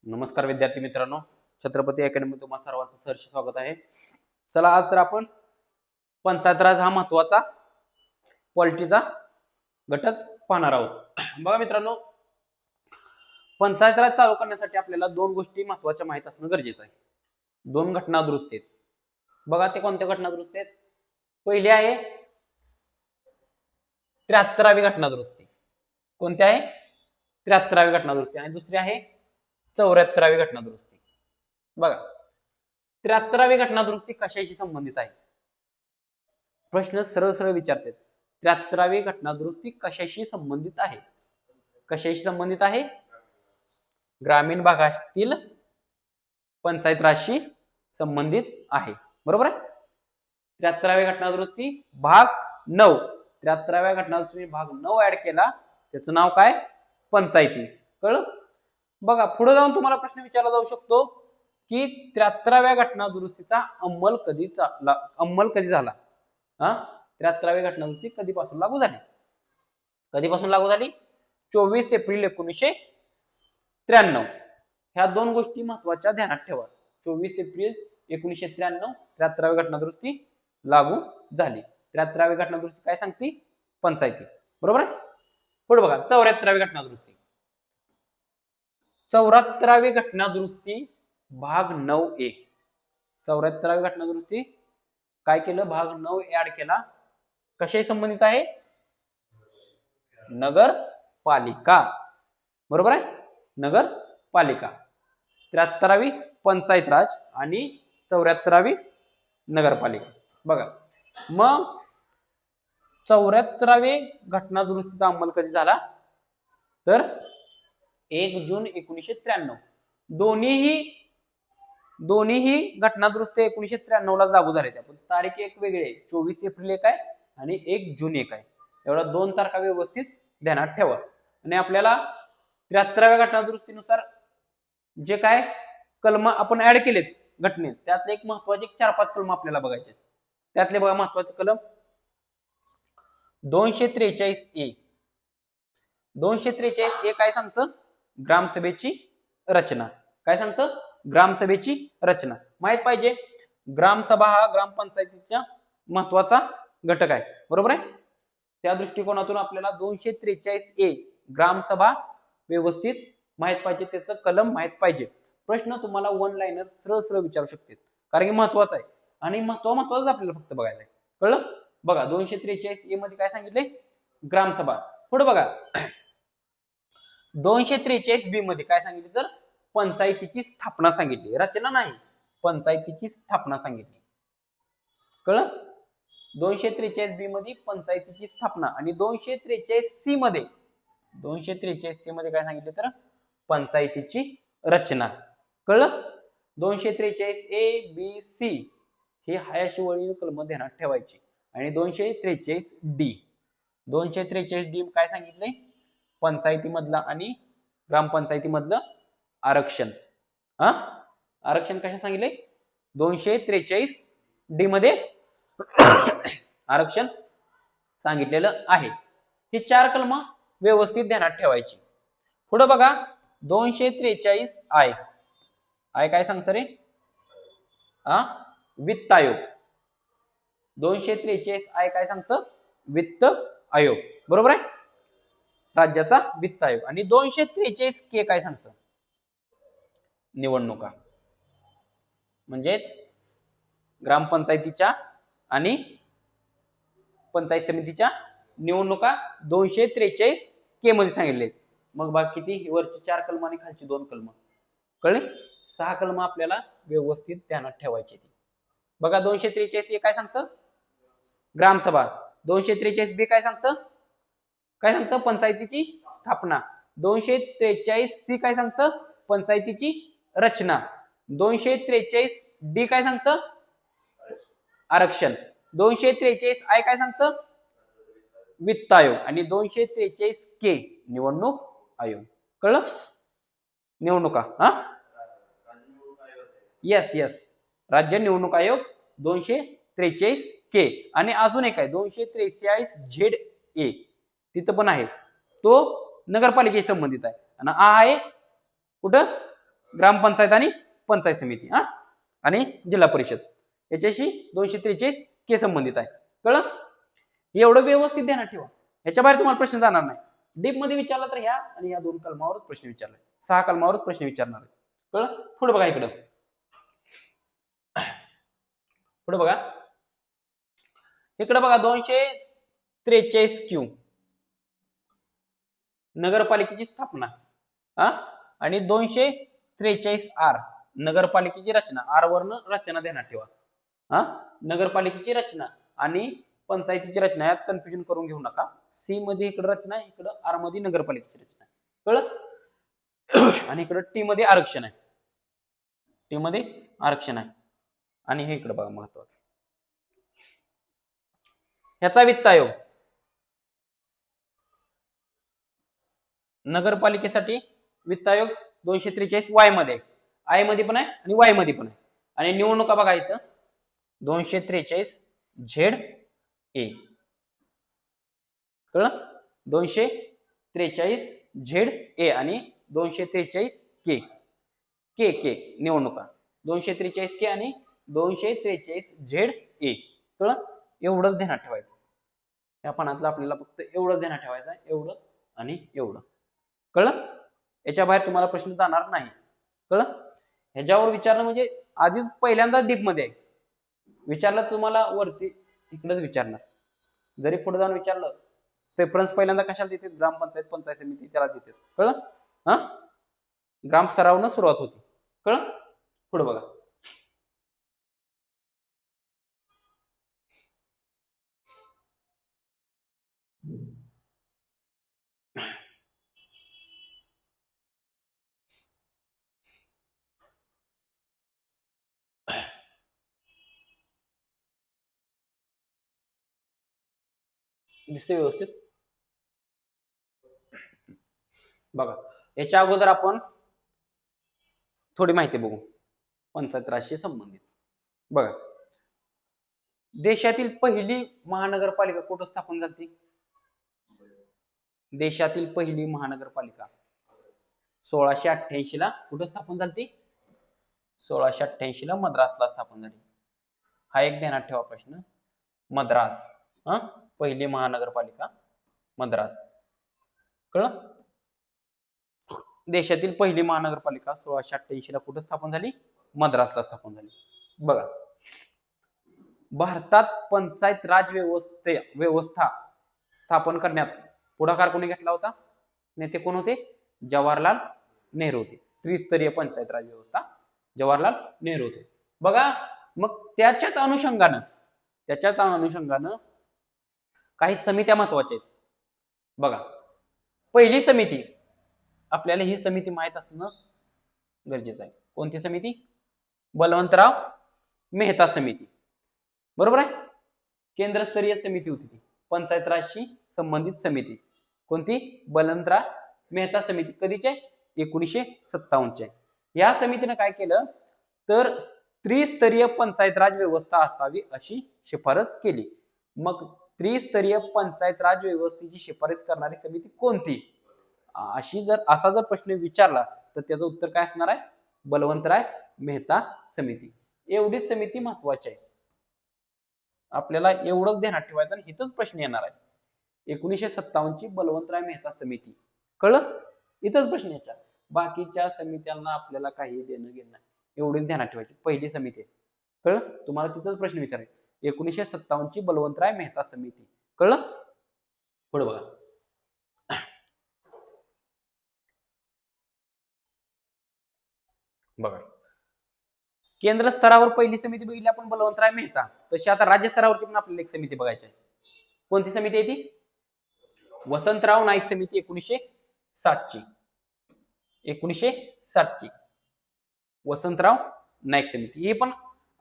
नमस्कार विद्यार्थी मित्रांनो, छत्रपती अकॅडमी तुम्हा सर्वांचं सहर्ष स्वागत आहे. चला, आज तर आपण पंचायत राज हा महत्वाचा पॉलिटीचा घटक पाहणार आहोत. बघा मित्रांनो, पंचायत राज चालू करण्यासाठी आपल्याला दोन गोष्टी महत्वाच्या माहित असणं गरजेचं आहे. दोन घटना दुरुस्ती आहेत. बघा ते कोणत्या घटना दुरुस्ती आहेत. पहिली आहे 73वी घटना दुरुस्ती. कोणती आहे? 73वी घटना दुरुस्ती. आणि दुसरी आहे 74वी घटना दुरुस्ती. बघा, 73वी घटना दुरुस्ती कशाशी संबंधित आहे? प्रश्न सरळ सरळ विचारतात. 73वी घटना दुरुस्ती कशाशी संबंधित आहे? कशाशी संबंधित आहे? ग्रामीण भागातील पंचायत राजशी संबंधित आहे. बरोबर आहे. 73वी घटना दुरुस्ती भाग 9. 73व्या घटना दुरुस्ती भाग 9 ऍड केला, त्याचं नाव काय? पंचायती. कळलं? बघा, पुढे जाऊन तुम्हाला प्रश्न विचारला जाऊ शकतो की 73व्या घटना दुरुस्तीचा अंमल कधी झाला? 73वी घटना दुरुस्ती कधीपासून लागू झाली? कधीपासून लागू झाली? 24 एप्रिल 1993. ह्या दोन गोष्टी महत्वाच्या ध्यानात ठेवा. 24 एप्रिल 1993 73वी घटना दुरुस्ती लागू झाली. 73वी घटना दुरुस्ती काय सांगते? पंचायती. बरोबर आहे. पुढे बघा, 74वी घटना दुरुस्ती. 74वी घटना दुरुस्ती भाग 9A. 74वी घटना दुरुस्ती काय केलं? भाग 9 ऍड केला. कशाशी संबंधित आहे? नगरपालिका. बरोबर आहे. नगरपालिका. 73वी पंचायत राज आणि 74वी नगरपालिका. बघा, मग 74वी घटना दुरुस्तीचा अंमल कधी झाला? तर 1 जून 1993. दोन्हीही घटना दुरुस्ती 1993 ला लागू झाल्या. पण तारीख एक वेगळी आहे. 24 एप्रिल एक आहे आणि 1 जून एक आहे. एवढा दोन तारखा व्यवस्थित ध्यानात ठेवा. आणि आपल्याला 73व्या घटना दुरुस्तीनुसार जे काय कलम आपण ऍड केलेत घटनेत, त्यातले एक महत्वाचे 4-5 कलम आपल्याला बघायचे. त्यातले बघा महत्वाचे कलम 243A. 243A काय सांगतं? ग्रामसभेची रचना. काय सांगतं? ग्रामसभेची रचना. माहित पाहिजे, ग्रामसभा हा ग्रामपंचायतीचा महत्वाचा घटक आहे. बरोबर आहे. त्या दृष्टिकोनातून आपल्याला 243A ग्रामसभा व्यवस्थित माहित पाहिजे, त्याचं कलम माहित पाहिजे. प्रश्न तुम्हाला वन लाईनर सरळ सरळ विचारू शकते, कारण की महत्वाचं आहे आणि महत्वाचं आपल्याला फक्त बघायला आहे. कळलं? बघा, 243A मध्ये काय सांगितले? ग्रामसभा. पुढे बघा, 243B मध्ये काय सांगितले? तर पंचायतीची स्थापना सांगितली. रचना नाही, पंचायतीची स्थापना सांगितली. कळलं? 243B मध्ये पंचायतीची स्थापना. आणि 243C मध्ये काय सांगितले? तर पंचायतीची रचना. कळलं? 243A-B-C हे हायशी वळीव कलम ध्यानात ठेवायची. आणि 243D काय सांगितले? पंचायतीमधलं आणि ग्रामपंचायतीमधलं आरक्षण. आरक्षण कशा सांगितले? 243D मध्ये आरक्षण सांगितलेलं आहे. हे 4 कलम व्यवस्थित ध्यानात ठेवायची. पुढे बघा, 243I. काय सांगतं रे? वित्त आयोग. 243I काय सांगतं? वित्त आयोग. बरोबर आहे. राज्याचा वित्त आयोग. आणि 243K काय सांगतं? निवडणुका. म्हणजेच ग्रामपंचायतीच्या आणि पंचायत समितीच्या निवडणुका 243K मध्ये सांगितले. मग बाकी किती? वरची 4 कलम आणि खालची 2 कलम. कळले? 6 कलम आपल्याला व्यवस्थित ध्यानात ठेवायचे. बघा, 243A काय सांगतं? ग्रामसभा. 243B काय सांगतं? पंचायतीची स्थापना. 243C काय सांगतं? पंचायतीची रचना. 243D काय सांगतं? आरक्षण. 243I काय सांगतं? वित्त आयोग. आणि 243K निवडणूक आयोग. कळलं? निवडणुका. येस, राज्य निवडणूक आयोग 243K. आणि अजून एक आहे 243ZA, तिथं पण आहे, तो नगरपालिकेशी संबंधित आहे. आणि आहे कुठं? ग्रामपंचायत आणि पंचायत समिती आणि जिल्हा परिषद याच्याशी 243 के संबंधित आहे. कळलं? एवढं व्यवस्थित ध्यानात ठेवा. ह्याच्या बाहेर तुम्हाला प्रश्न जाणार नाही. डीप मध्ये विचारला तर ह्या आणि या 2 कलमावरच प्रश्न विचारलाय. 6 कलमावरच प्रश्न विचारणार आहे. कळलं? पुढे बघा इकडं. पुढे बघा. इकडे बघा 243 क्यू नगरपालिकेची स्थापना आणि 243 आर नगरपालिकेची रचना. आर वरन रचना ध्यानात ठेवा. नगरपालिकेची रचना आणि पंचायतीची रचना यात कन्फ्युजन करून घेऊ नका. सी मध्ये इकडे रचना आहे, इकडे आर मध्ये नगरपालिकेची रचना. कळलं? आणि इकडे टी मध्ये आरक्षण आहे. टी मध्ये आरक्षण आहे. आणि हे इकडे बघा महत्वाचं. ह्याचा वित्त आयोग नगरपालिकेसाठी वित्त आयोग 243 वाय मध्ये, आय मध्ये पण आहे आणि वाय मध्ये पण आहे. आणि निवडणुका बघा इथं 243 झेड ए. कळलं? 243 झेड ए आणि 243 के के के निवडणुका 243 के आणि 243 झेड ए. कळलं? एवढंच ध्यानात ठेवायचं. या पानातलं आपल्याला फक्त एवढं ध्यानात ठेवायचं, एवढं आणि एवढं. कळलं? याच्या बाहेर तुम्हाला प्रश्न जाणार नाही. कळलं? ह्याच्यावर विचारलं म्हणजे आधीच पहिल्यांदा डीप मध्ये आहे. विचारलं तुम्हाला वरती इकडेच विचारणार. जरी पुढे जाऊन विचारलं प्रेफरन्स पहिल्यांदा कशाला देते? ग्रामपंचायत पंचायत समिती त्याला देते. कळलं? ग्राम स्तरावरून सुरुवात होती. कळलं? पुढे बघा. दिसते व्यवस्थित? बघा याच्या अगोदर आपण थोडी माहिती बघू पंचायत राजशी संबंधित. बघा देशातील पहिली महानगरपालिका कुठं स्थापन झाली? देशातील पहिली महानगरपालिका 1688 ला कुठं स्थापन झाली? 1688 ला मद्रासला स्थापन झाली. हा एक ध्यानात ठेवा प्रश्न. मद्रास पहिली महानगरपालिका मद्रास. कळलं? देशातील पहिली महानगरपालिका 1688 ला कुठं स्थापन झाली? मद्रासला स्थापन झाली. बघा भारतात पंचायत राज व्यवस्था स्थापन करण्यात पुढाकार कोणी घेतला होता? नेते कोण होते? जवाहरलाल नेहरू होते. त्रिस्तरीय पंचायत राज व्यवस्था जवाहरलाल नेहरू होते. बघा मग त्याच्याच अनुषंगानं काही समित्या महत्वाच्या आहेत. बघा पहिली समिती, आपल्याला ही समिती माहित असणं गरजेचं आहे. कोणती समिती? बलवंतराव मेहता समिती. बरोबर आहे? केंद्रस्तरीय समिती होती ती, पंचायत राजशी संबंधित समिती. कोणती? बलवंतराव मेहता समिती. कधीचे? 1957 या समितीने काय केलं तर त्रिस्तरीय पंचायत राज व्यवस्था असावी अशी शिफारस केली. मग त्रिस्तरीय पंचायत राज व्यवस्थेची शिफारस करणारी समिती कोणती? असा जर प्रश्न विचारला तर त्याचं उत्तर काय असणार आहे? बलवंतराव मेहता समिती. एवढीच समिती महत्वाची आहे. आपल्याला एवढंच ध्यानात ठेवायचं आणि इथंच प्रश्न येणार आहे. 1957 ची बलवंतराव मेहता समिती. कळलं? इथंच प्रश्न यायचा. बाकीच्या समित्यांना आपल्याला काही देणं घेणं नाही. एवढीच ध्यानात ठेवायची. पहिली समिती. कळलं? तुम्हाला तिथंच प्रश्न विचारायचे. 1957 ची बलवंतराव मेहता समिती. कळलं? पुढे बघा. बघा केंद्र स्तरावर पहिली समिती बघितली आपण बलवंतराव मेहता. तशी आता राज्य स्तरावरची पण आपल्याला एक समिती बघायची आहे. कोणती समिती आहे ती? वसंतराव नाईक समिती 1960 ची. 1960 ची वसंतराव नाईक समिती. ही पण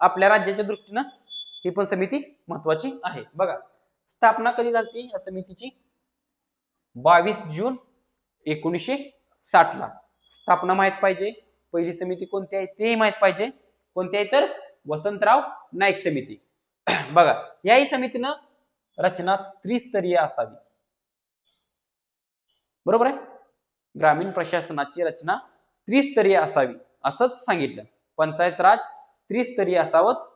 आपल्या राज्याच्या दृष्टीनं ही पण समिती महत्वाची आहे. बघा स्थापना कधी झाली या समितीची? 22 जून 1960 ला. स्थापना माहित पाहिजे. पहिली समिती कोणती आहे तेही माहित पाहिजे. कोणती आहे तर वसंतराव नाईक समिती. बघा याही समितीनं रचना त्रिस्तरीय असावी. बरोबर आहे? ग्रामीण प्रशासनाची रचना त्रिस्तरीय असावी असंच सांगितलं. पंचायत राज त्रिस्तरीय असावंच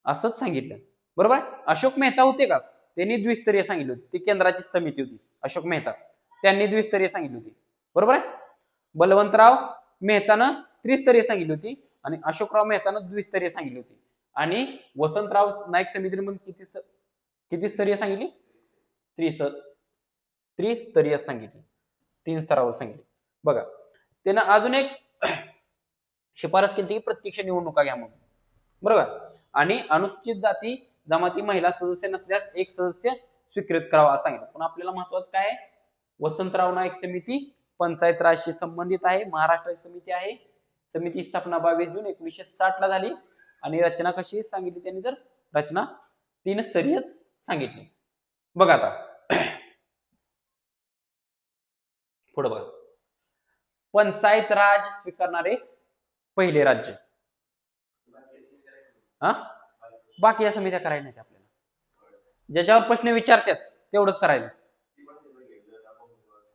असंच सांगितलं. बरोबर. अशोक मेहता होते का, त्यांनी द्विस्तरीय सांगितली होती. ती केंद्राची समिती होती अशोक मेहता, त्यांनी द्विस्तरीय सांगितली होती. बरोबर आहे. बलवंतराव मेहतानं त्रिस्तरीय सांगितली होती आणि अशोकराव मेहतानं द्विस्तरीय सांगितली होती. आणि वसंतराव नाईक समितीने पण किती स्तरीय सांगितली, त्रिस्तरीय सांगितली, 3 स्तरावर सांगितली. बघा त्यानं अजून एक शिफारस केली की प्रत्यक्ष निवडणुका घ्या म्हणून. बरोबर. आणि अनुसूचित जाती जमाती महिला सदस्य नसल्यास एक सदस्य स्वीकृत करावा असं सांगितलं. पण आपल्याला महत्वाचं काय आहे, वसंतराव नाईक समिती पंचायत राजशी संबंधित आहे, महाराष्ट्राची समिती आहे. समिती स्थापना 22 जून 1960 ला झाली. आणि रचना कशी सांगितली त्यांनी, तर रचना 3 स्तरीयच सांगितली. बघा आता पुढे बघा, पंचायत राज स्वीकारणारे पहिले राज्य. बाकी या समित्या करायला नाहीत आपल्याला, ज्याच्यावर प्रश्न विचारतात तेवढंच करायचं.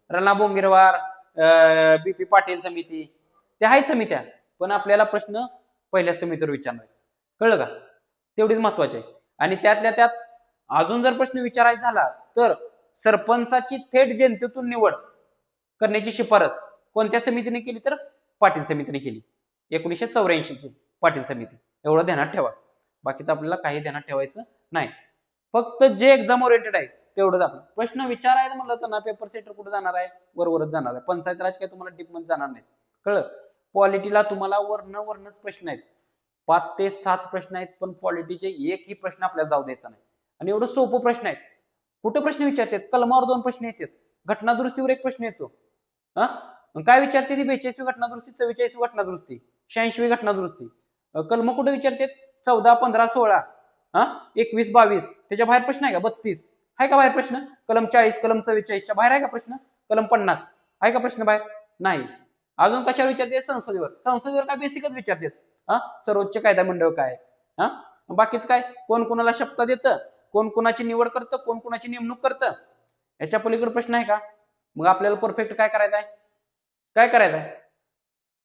रणा बोंगिरवार, बीपी पाटील समिती, त्या आहेत समित्या, पण आपल्याला प्रश्न पहिल्या समितीवर विचारणार. कळलं का, तेवढीच महत्वाची आहे. आणि त्यातल्या त्यात अजून जर प्रश्न विचारायचा झाला तर सरपंचाची थेट जनतेतून निवड करण्याची शिफारस कोणत्या समितीने केली, तर पाटील समितीने केली. 1984 ची पाटील समिती. एवढं ध्यानात ठेवा, बाकीचं आपल्याला काही ध्यानात ठेवायचं नाही. फक्त जे एक्झाम ओरिएंटेड आहे तेवढंच. आपण प्रश्न विचारायला म्हणलं तर ना, पेपर सेटर कुठे जाणार आहे, वरवरच जाणार आहे. पंचायत राज काय तुम्हाला डीप मध्ये जाणार नाही. कळलं. पॉलिटीला तुम्हाला वरनच प्रश्न आहेत, 5 ते 7 प्रश्न आहेत, पण पॉलिटीचे एकही प्रश्न आपल्याला जाऊ द्यायचा नाही. आणि एवढं सोपं प्रश्न आहेत. कुठं प्रश्न विचारतात, कलमावर 2 प्रश्न येतात, घटनादुरुस्तीवर 1 प्रश्न येतो. काय विचारते ती, 42वी घटनादुरुस्ती, 44वी घटनादुरुस्ती, 86वी घटनादुरुस्ती. कलम कुठे विचारतात, 14, 15, 16, 21, 22. त्याच्या बाहेर प्रश्न आहे का, 32 आहे का बाहेर प्रश्न, कलम 40, कलम 44 च्या बाहेर आहे का प्रश्न, कलम 50 आहे का प्रश्न बाहेर, नाही. अजून कशावर विचारते, संसदेवर काय बेसिकच विचारतात. सर्वोच्च कायदा मंडळ काय, बाकीच काय, कोण कोणाला शपथ देतं, कोण कोणाची निवड करतं, कोण कोणाची नेमणूक करतं, याच्या पलीकडे प्रश्न आहे का. मग आपल्याला परफेक्ट काय करायचं आहे,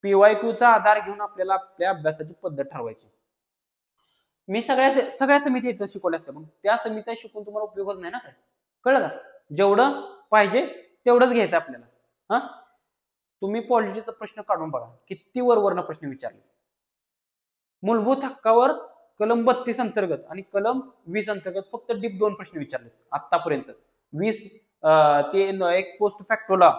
PYQ चा आधार घेऊन आपल्याला आपल्या अभ्यासाची पद्धत ठरवायची. मी सगळ्या समिती इथं शिकवल्या असत्या, पण त्या समित्या शिकून तुम्हाला उपयोगच नाही ना काय. कळलं का, जेवढं पाहिजे तेवढंच घ्यायचं आपल्याला. तुम्ही पॉलिटीचा प्रश्न काढून बघा, किती वरवरनं प्रश्न विचारले. मूलभूत हक्कावर कलम 32 अंतर्गत आणि कलम 20 अंतर्गत फक्त डीप 2 प्रश्न विचारले आतापर्यंत. 20 ते एक्स पोस्ट फॅक्टो लॉ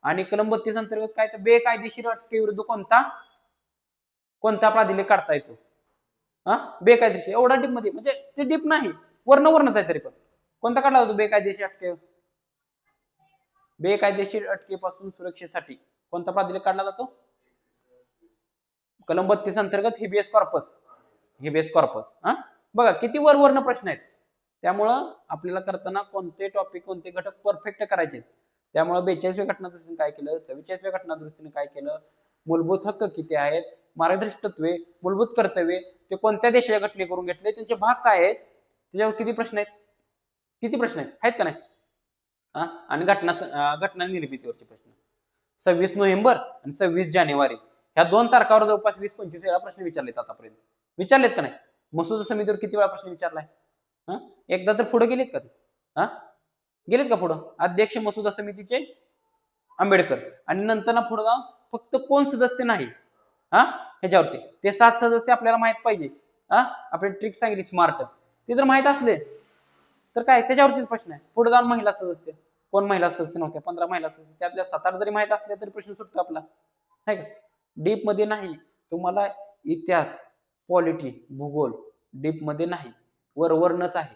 आणि कलम 32 अंतर्गत काय, तर बेकायदेशीर अटकेविरुद्ध कोणता प्राधिकार काढता येतो. बेकायदेशीर एवढा डीप मध्ये, म्हणजे ते डीप नाही, वर्णच आहे. तरी पण कोणता काढला जातो बेकायदेशीर अटकेपासून सुरक्षेसाठी कोणता प्राधिकार काढला जातो, कलम 32 अंतर्गत हिबियस कॉर्पस. बघा किती वरवरनं प्रश्न आहेत. त्यामुळं आपल्याला करताना कोणते टॉपिक, कोणते घटक परफेक्ट करायचे. त्यामुळे 42व्या घटनादुरुस्तीने काय केलं, 44व्या घटनादुरुस्तीने काय केलं, मूलभूत हक्क किती आहेत, मार्गदर्शक तत्वे, मूलभूत कर्तव्ये, ते कोणत्या देशाच्या घटने करून घेतले, त्यांचे भाग काय आहेत, त्याच्यावर किती प्रश्न आहेत का नाही. आणि घटना निर्मितीवरचे प्रश्न 26 नोव्हेंबर आणि 26 जानेवारी ह्या 2 तारखावर जवळपास 20-25 वेळा प्रश्न विचारलेत आतापर्यंत. विचारलेत का नाही. मसूद समितीवर किती वेळा प्रश्न विचारलाय, एकदा तर पुढे गेलेत का ते, गेलेत का पुढं. अध्यक्ष मसुदा समितीचे आंबेडकर, आणि नंतर ना पुढे जाऊन फक्त कोण सदस्य नाही ह्याच्यावरती ते 7 सदस्य आपल्याला माहित पाहिजे. आपली ट्रिक सांगितली स्मार्ट, ते जर माहित असले तर काय त्याच्यावरतीच प्रश्न आहे. पुढे जाऊन महिला सदस्य, कोण महिला सदस्य नव्हत्या, 15 महिला सदस्य, त्यातल्या 7-8 जरी माहित असल्या तरी प्रश्न सुटतो आपला, आहे का. डीप मध्ये नाही तुम्हाला, इतिहास, पॉलिटी, भूगोल डीप मध्ये नाही, वरवरनच आहे.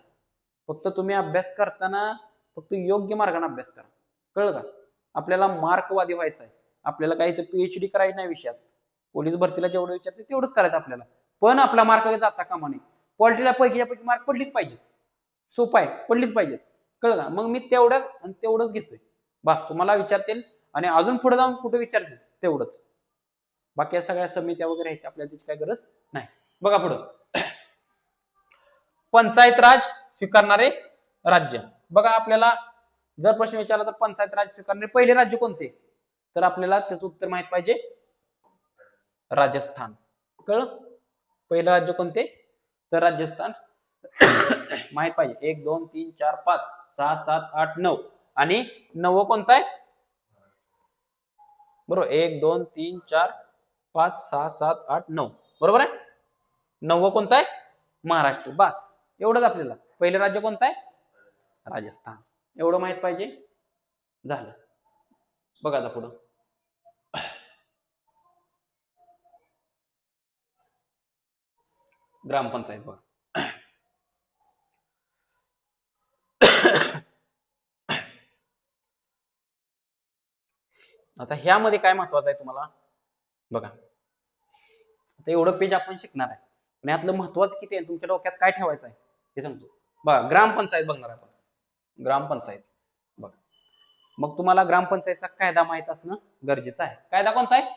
फक्त तुम्ही अभ्यास करताना फक्त योग्य मार्गाने अभ्यास करा. कळलं का. आपल्याला मार्कवादी व्हायचं आहे, आपल्याला काही तर PhD करायची नाही विषयात. पोलीस भरतीला जेवढं विचारते तेवढंच करायचं आपल्याला, पण आपला मार्क जाता कामा नये. पॉलिटीला पैकी मार्क पडलीच पाहिजे, सोपं आहे, पडलीच पाहिजे. कळलं का. मग मी तेवढंच घेतोय बस. तुम्हाला विचारतील आणि अजून पुढे जाऊन कुठे विचारतील तेवढंच, बाकी सगळ्या समित्या वगैरे आहेत आपल्याला त्याची काही गरज नाही. बघा पुढं, पंचायत राज स्वीकारणारे राज्य. बघा आपल्याला जर प्रश्न विचारला तर पंचायत राज स्वीकारणारे पहिले राज्य कोणते, तर आपल्याला त्याचं उत्तर माहित पाहिजे. राजस्थान. कळलं? पहिलं राज्य कोणते? तर राजस्थान. माहित पाहिजे. 1 2 3 4 5 6 7 8 9 आणि 9 कोणता आहे? बरोबर. 1 2 3 4 5 6 7 8 9 बरोबर आहे. 9 कोणता आहे? महाराष्ट्र. बस एवढंच आपल्याला. पहिलं राज्य कोणतं आहे? राजस्थान. एवढं माहित पाहिजे. झालं. बघा आता पुढं. ग्रामपंचायत बघा. आता ह्यामध्ये काय महत्वाचं आहे तुम्हाला बघा. आता एवढं पेज आपण शिकणार आहे पण यातलं महत्वाचं किती आहे तुमच्या डोक्यात काय ठेवायचं आहे हे सांगतो. बघा ग्रामपंचायत बघणार आपण. ग्रामपंचायत बघा. मग तुम्हाला ग्रामपंचायतचा कायदा माहित असणं गरजेचं आहे. कायदा कोणता आहे?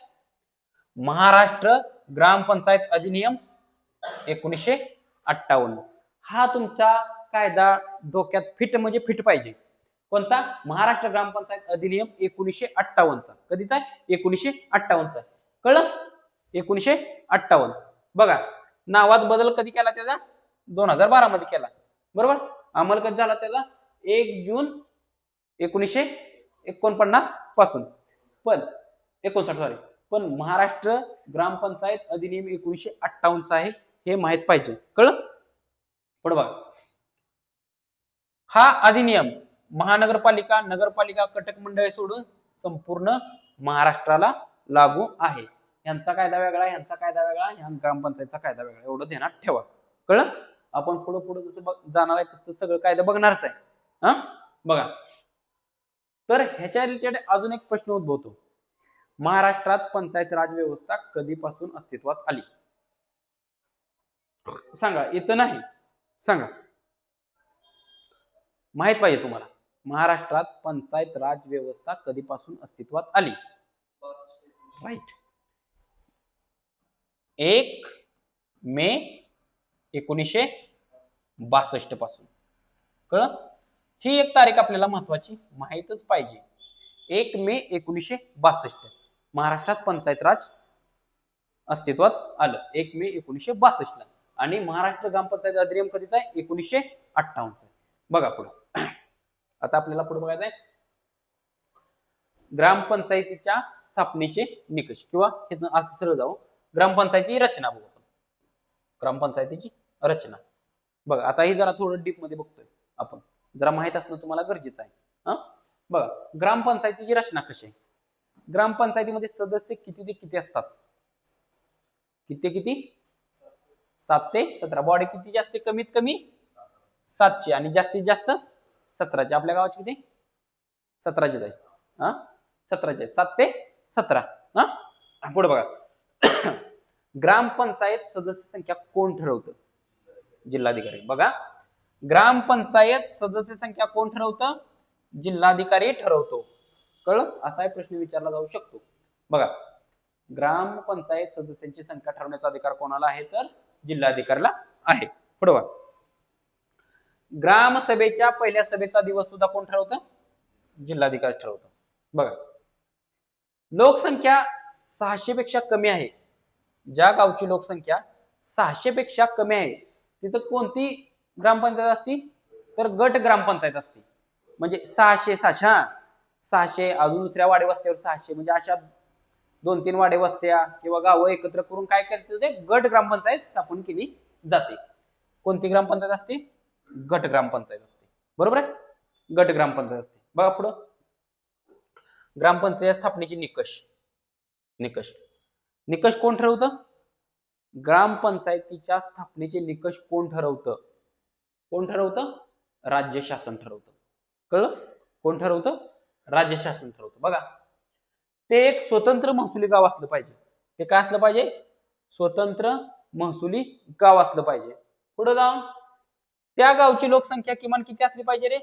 महाराष्ट्र ग्रामपंचायत अधिनियम 1958. हा तुमचा कायदा डोक्यात फिट म्हणजे फिट पाहिजे. कोणता? महाराष्ट्र ग्रामपंचायत अधिनियम 1958 चा. कधीचा आहे? 1958 चा. कळलं? 1958. बघा नावात बदल कधी केला त्याचा? 2012 मध्ये केला. बरोबर. अंमल कधी झाला त्याचा? 1 जून 1949 पासून. पण 59 सॉरी. पण महाराष्ट्र ग्रामपंचायत अधिनियम 1958 चा आहे हे माहित पाहिजे. कळलं? पुढे बघा. हा अधिनियम महानगरपालिका, नगरपालिका, कटक मंडळे सोडून संपूर्ण महाराष्ट्राला लागू आहे. यांचा कायदा वेगळा, यांचा कायदा वेगळा, ह्या ग्रामपंचायतचा कायदा वेगळा. एवढं ध्यानात ठेवा. कळलं? आपण पुढे पुढे जसं जाणार आहे तसं सगळं कायदा बघणारच आहे. हा बघा. तर ह्याच्या रिलेटेड अजून एक प्रश्न उद्भवतो. महाराष्ट्रात पंचायत राज व्यवस्था कधीपासून अस्तित्वात आली? सांगा. इथं नाही. सांगा. माहित पाहिजे तुम्हाला. महाराष्ट्रात पंचायत राज व्यवस्था कधीपासून अस्तित्वात आली? राईट. 1 मे 1962 पासून. कळलं? ही एक तारीख आपल्याला महत्वाची माहितच पाहिजे. 1 मे 1962 महाराष्ट्रात पंचायत राज अस्तित्वात आलं. 1 मे 1962 ला. आणि महाराष्ट्र ग्रामपंचायत अधिनियम कधीचा आहे? 1958 चा. बघा पुढे. आता आपल्याला पुढे बघायचं आहे ग्रामपंचायतीच्या स्थापनेचे निकष किंवा असं सरळ जाऊ ग्रामपंचायतीची रचना बघू आपण. ग्रामपंचायतीची रचना बघा. आता ही जरा थोडं डीप मध्ये बघतोय आपण. जरा माहित असणं तुम्हाला गरजेचं आहे. बघा ग्रामपंचायतीची रचना कशी आहे. ग्रामपंचायतीमध्ये सदस्य किती ते किती असतात? किती 7 ते 17. बॉडी कितीची असते? कमीत कमी 7ची आणि जास्तीत जास्त 17ची. आपल्या गावाची किती? 17चीच आहे. 17ची आहे. 7 ते 17. पुढे बघा. ग्रामपंचायत सदस्य संख्या कोण ठरवतं? जिल्हाधिकारी. बघा ग्रामपंचायत सदस्य संख्या कोण ठरवतं? जिल्हाधिकारी ठरवतो. कळलं? असा प्रश्न विचारला जाऊ शकतो. बघा ग्रामपंचायत सदस्यांची संख्या ठरवण्याचा अधिकार कोणाला आहे? तर जिल्हाधिकाऱ्याला आहे. पुढे बघा. ग्रामसभेच्या पहिल्या सभेचा दिवस सुद्धा कोण ठरवतं? जिल्हाधिकारी ठरवतो. बघा लोकसंख्या 600 पेक्षा कमी आहे. ज्या गावची लोकसंख्या 600 पेक्षा कमी आहे तिथं कोणती ग्रामपंचायत असती? तर गट ग्रामपंचायत असते. म्हणजे 600 अजून दुसऱ्या वाडे वस्त्यावर 600 म्हणजे अशा 2-3 वाडे वस्त्या किंवा गावं एकत्र करून काय करते ते गट ग्रामपंचायत स्थापन केली जाते. कोणती ग्रामपंचायत असते? गट ग्रामपंचायत असते. बरोबर आहे. गट ग्रामपंचायत असते. बघा पुढं. ग्रामपंचायत स्थापनेचे निकष कोण ठरवतं? ग्रामपंचायतीच्या स्थापनेचे निकष कोण ठरवतं? राज्य शासन ठरवतं. कळलं? कोण ठरवतं? राज्य शासन ठरवतं. बघा ते एक स्वतंत्र महसुली गाव असलं पाहिजे. ते काय असलं पाहिजे? स्वतंत्र महसुली गाव असलं पाहिजे. पुढे जाऊन त्या गावची लोकसंख्या किमान किती असली पाहिजे रे?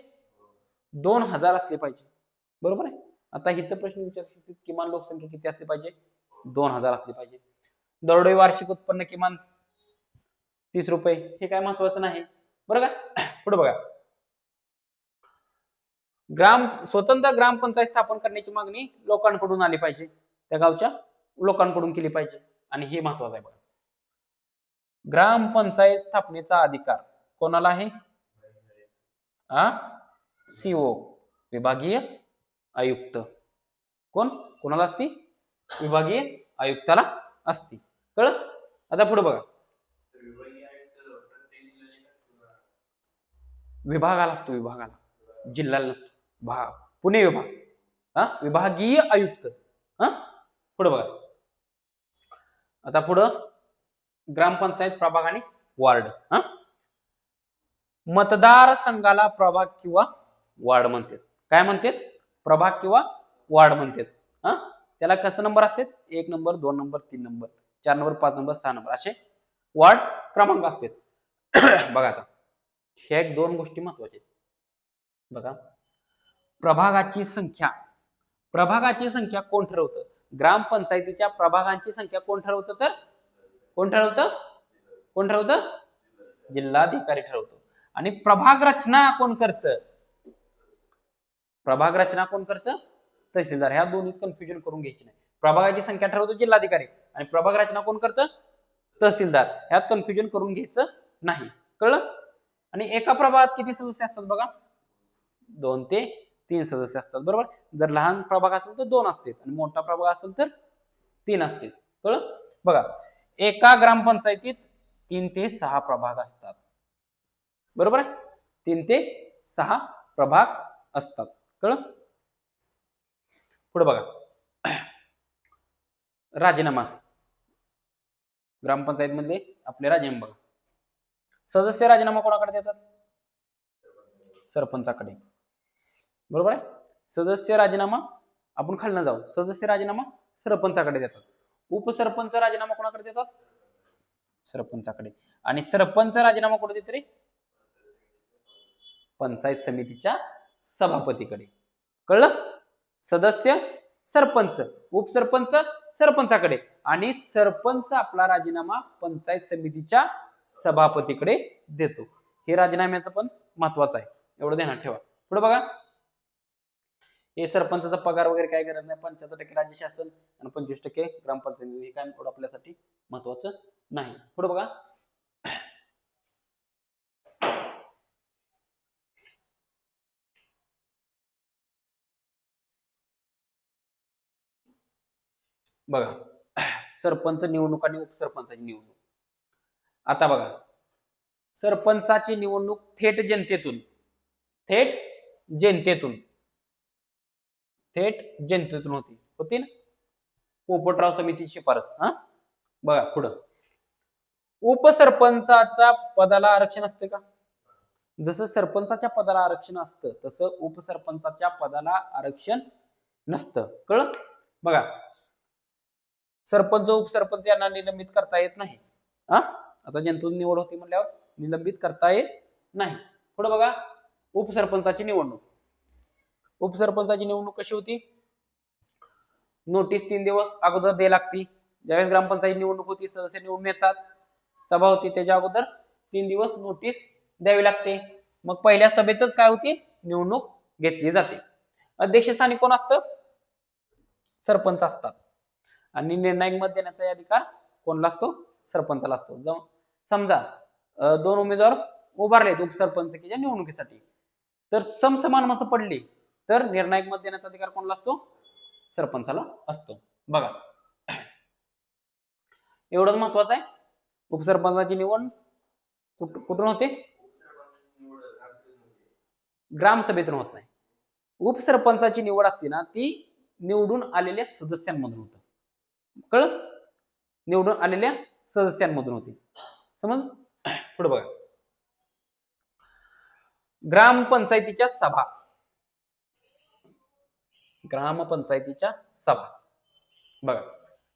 2000 असली पाहिजे. बरोबर आहे. आता इथं प्रश्न विचारू शकतो किमान लोकसंख्या किती असली पाहिजे? 2000 असली पाहिजे. दरडोई वार्षिक उत्पन्न किमान 30 रुपये. हे काय महत्वाचं नाही. बरोबर का? पुढे बघा. स्वतंत्र ग्रामपंचायत स्थापन करण्याची मागणी लोकांकडून आली पाहिजे. त्या गावच्या लोकांकडून केली पाहिजे. आणि हे महत्वाचं आहे बघा. ग्रामपंचायत स्थापनेचा अधिकार कोणाला आहे? सीओ, विभागीय आयुक्त. कोणाला असती? विभागीय आयुक्ताला असती. कळलं? आता पुढे बघा. विभागाला असतो, विभागाला, जिल्ह्याला नसतो. पुणे विभाग, विभागीय आयुक्त. पुढे बघा. आता पुढं ग्रामपंचायत प्रभाग आणि वार्ड. मतदारसंघाला प्रभाग किंवा वार्ड म्हणतात. काय म्हणतात? प्रभाग किंवा वार्ड म्हणतात. त्याला कसं नंबर असतात? 1 number, 2 number, 3 number, 4 number, 5 number, 6 number असे वार्ड क्रमांक असतात. बघा आता ह्या 2 गोष्टी महत्वाच्या आहेत. बघा, प्रभागाची संख्या कोण ठरवतं? ग्रामपंचायतीच्या प्रभागांची संख्या कोण ठरवतं? तर कोण ठरवतं? जिल्हाधिकारी ठरवतो. आणि प्रभाग रचना कोण करतं? तहसीलदार. ह्या दोन्ही कन्फ्युजन करून घ्यायची नाही. प्रभागाची संख्या ठरवतो जिल्हाधिकारी आणि प्रभाग रचना कोण करतं? तहसीलदार. ह्यात कन्फ्युजन करून घ्यायचं नाही. कळलं? आणि एका प्रभागात किती सदस्य असतात बघा? 2 ते 3 सदस्य असतात. बरोबर? जर लहान प्रभाग असेल तर 2 असतात आणि मोठा प्रभाग असेल तर 3 असतात. कळलं? बघा, एका ग्रामपंचायतीत 3 ते 6 प्रभाग असतात. बरोबर? 3 ते 6 प्रभाग असतात. कळलं? पुढे बघा, राजीनामा. ग्रामपंचायत मधले आपले राजीनामा बघा. सदस्य राजीनामा कोणाकडे देतात? सरपंचाकडे. बरोबर आहे? सदस्य राजीनामा, आपण खालना जाऊ, सदस्य राजीनामा सरपंचाकडे देतात. उपसरपंच राजीनामा कोणाकडे देतात? सरपंचाकडे. आणि सरपंच राजीनामा कुठे देते रे? पंचायत समितीच्या सभापतीकडे. कळलं? सदस्य सरपंच, उपसरपंच सरपंचाकडे आणि सरपंच आपला राजीनामा पंचायत समितीच्या सभापतीकडे देतो. हे राजीनाम्याचं पण महत्वाचं आहे, एवढं ध्यानात ठेवा. पुढे बघा, हे सरपंचाचा पगार वगैरे काय गरज नाही. 75% राज्य शासन आणि 25% ग्रामपंचायत. हे काय एवढं आपल्यासाठी महत्वाचं नाही. पुढे बघा, सरपंच निवडणूक आणि उपसरपंचाची निवडणूक. आता बघा, सरपंचाची निवडणूक थेट जनतेतून होती ना? पोपटराव समिती शिफारस. बघा पुढं, उपसरपंचाच्या पदाला आरक्षण असते का? जसं सरपंचाच्या पदाला आरक्षण असतं तसं उपसरपंचाच्या पदाला आरक्षण नसतं. कळलं? बघा, सरपंच उपसरपंच यांना निलंबित करता येत नाही. आता जनतेतून निवड होती म्हणल्यावर निलंबित करता येत नाही. पुढे बघा, उपसरपंचाची निवडणूक. उपसरपंचाची निवडणूक कशी होती? नोटीस 3 दिवस अगोदर द्यावी लागती. ज्यावेळेस ग्रामपंचायत निवडणूक होती, सदस्य निवडून येतात, सभा होती, त्याच्या अगोदर 3 दिवस नोटीस द्यावी लागते. मग पहिल्या सभेतच काय होती? निवडणूक घेतली जाते. अध्यक्षस्थानी कोण असतं? सरपंच असतात. आणि निर्णायक मत देण्याचा अधिकार कोणाला असतो? सरपंचाला असतो. समजा 2 उमेदवार उभारलेत उपसरपंचकीच्या निवडणुकीसाठी, तर समसमान मतं पडली तर निर्णायक मत देण्याचा अधिकार कोणाला असतो? सरपंचाला असतो. बघा, एवढंच महत्वाचं आहे. उपसरपंचाची निवड कुठून होते? ग्रामसभेतून होत नाही. उपसरपंचाची निवड असते ना, ती निवडून आलेल्या सदस्यांमधून होतं. कळलं? निवडून आलेल्या सदस्यांमधून होती. समज? पुढे बघा, ग्रामपंचायतीच्या सभा. बघा,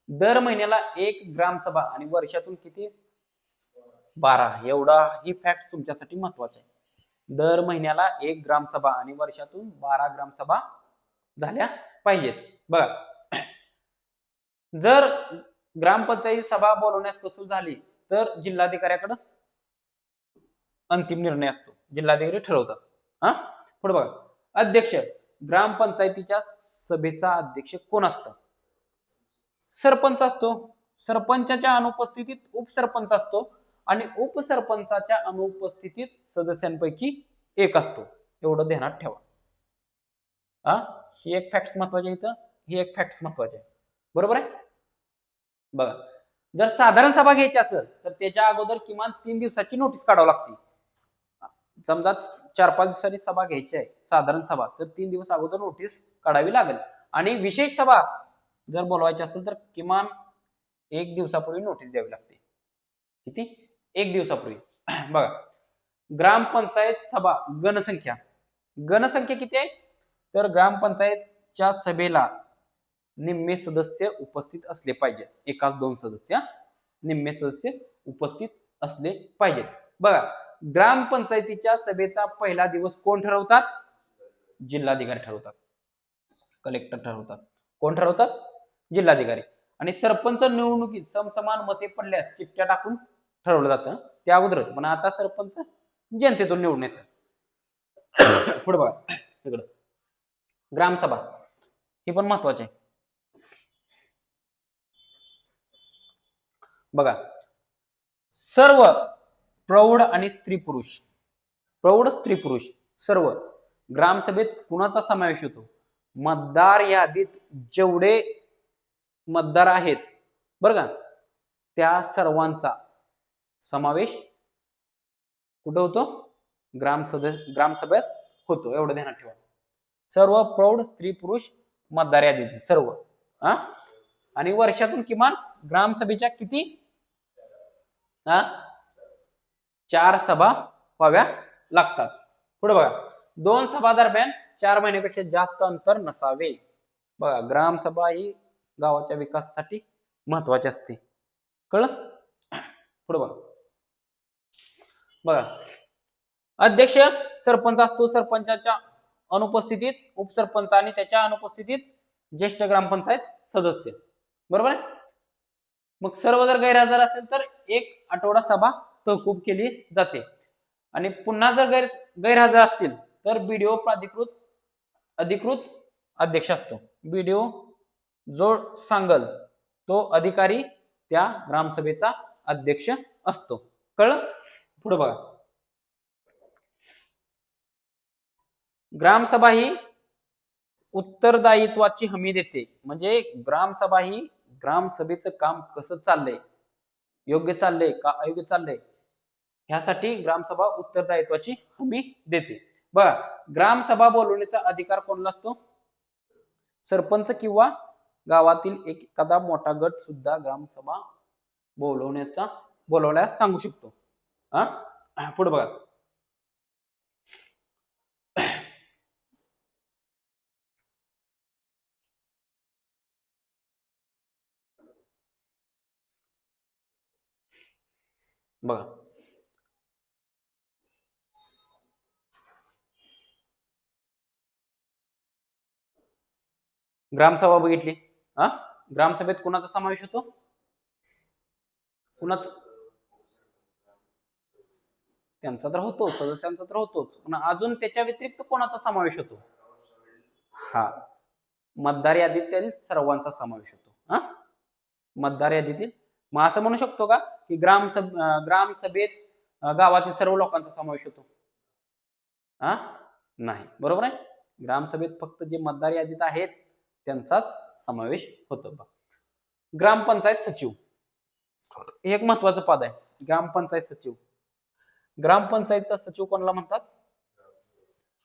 दर महिन्याला 1 ग्रामसभा आणि वर्षातून किती? 12. एवढा ही फॅक्ट तुमच्यासाठी महत्वाचा आहे. दर महिन्याला 1 ग्रामसभा आणि वर्षातून 12 ग्रामसभा झाल्या पाहिजेत. बघा, जर ग्रामपंचायत सभा बोलवण्यास कसूर झाली तर जिल्हाधिकाऱ्याकडे अंतिम निर्णय असतो. जिल्हाधिकारी ठरवतात. पुढे बघा, अध्यक्ष. ग्रामपंचायतीच्या सभेचा अध्यक्ष कोण असतं? सरपंच असतो. सरपंचाच्या अनुपस्थितीत उपसरपंच असतो आणि उपसरपंचाच्या अनुपस्थितीत सदस्यांपैकी एक असतो, एवढं ध्यानात ठेवा. ही एक फॅक्ट महत्वाची आहे, इथं ही एक फॅक्ट महत्वाची आहे. बरोबर आहे. बघा, जर साधारण सभा घ्यायची असेल तर त्याच्या अगोदर किमान 3 दिवसाची नोटीस काढावी लागते. समजा 4-5 दिवसांनी सभा घ्यायची आहे साधारण सभा, तर 3 दिवस अगोदर नोटीस काढावी लागेल. आणि विशेष सभा जर बोलवायची असेल तर किमान 1 दिवसापूर्वी नोटीस द्यावी लागते. किती? 1 दिवसापूर्वी. बघा, ग्रामपंचायत सभा गणसंख्या किती आहे? तर ग्रामपंचायतच्या सभेला निम्मे सदस्य उपस्थित असले पाहिजेत. एकाच 2 सदस्य, निम्मे सदस्य उपस्थित असले पाहिजेत. बघा, ग्रामपंचायतीच्या सभेचा पहिला दिवस कोण ठरवतात? जिल्हाधिकारी ठरवतात, कलेक्टर ठरवतात. कोण ठरवतात? जिल्हाधिकारी. आणि सरपंच निवडणुकीत समसमान मते पडल्यास चिठ्ठ्या टाकून ठरवलं जातं, त्या अगोदरच. पण आता सरपंच जनतेतून निवडून येतात. पुढे बघा, इकडं ग्रामसभा, हे पण महत्वाचे आहे. बघा, सर्व प्रौढ आणि स्त्री पुरुष सर्व ग्रामसभेत कुणाचा समावेश होतो? मतदार यादीत जेवढे मतदार आहेत बरं का, त्या सर्वांचा समावेश कुठं होतो? ग्रामसभेत होतो, एवढं ध्यानात ठेवा. सर्व प्रौढ स्त्री पुरुष मतदार यादीत सर्व. आणि वर्षातून किमान ग्रामसभेच्या किती? 4 सभा व्हाव्या लागतात. पुढे बघा, 2 सभा दरम्यान 4 महिन्यापेक्षा जास्त अंतर नसावे. बघा, ग्रामसभा ही गावाच्या विकासासाठी महत्वाची असते. कळलं? पुढे बघा, अध्यक्ष सरपंच असतो. सरपंचाच्या अनुपस्थितीत उपसरपंच आणि त्याच्या अनुपस्थितीत ज्येष्ठ ग्रामपंचायत सदस्य. बरोबर आहे. मग सर्व जर गैरहजर असेल तर 1 आठवडा सभा तहकूब केली जाते. आणि पुन्हा जर गैरहजर असतील तर बीडीओ अधिकृत अध्यक्ष असतो. बीडीओ जो सांगल तो अधिकारी त्या ग्रामसभेचा अध्यक्ष असतो. कळलं? पुढे बघा, ग्रामसभा ही उत्तरदायित्वाची हमी देते. म्हणजे ग्रामसभा ही ग्रामसभेचं काम कसं चाललंय, योग्य चाललंय का अयोग्य चाललंय, ह्यासाठी ग्रामसभा उत्तरदायित्वाची हमी देते. बघा, ग्रामसभा बोलवण्याचा अधिकार कोणाला असतो? सरपंच किंवा गावातील एखादा मोठा गट सुद्धा ग्रामसभा बोलवण्यास सांगू शकतो. पुढे बघा, ग्रामसभा बघितली. ग्रामसभेत कुणाचा समावेश होतो? कुणाचा? त्यांचा तर होतो, सदस्यांचा तर होतोच, पण अजून त्याच्या व्यतिरिक्त कोणाचा समावेश होतो? मतदार यादीतील सर्वांचा समावेश होतो. मतदार यादीतील. मग असं म्हणू शकतो का की ग्रामसभेत गावातील सर्व लोकांचा समावेश होतो? नाही. बरोबर आहे. ग्रामसभेत फक्त जे मतदार यादीत आहेत त्यांचाच समावेश होतो. ग्रामपंचायत सचिव हे एक महत्वाचं पद आहे. ग्रामपंचायत सचिव. ग्रामपंचायतचा सचिव कोणाला म्हणतात?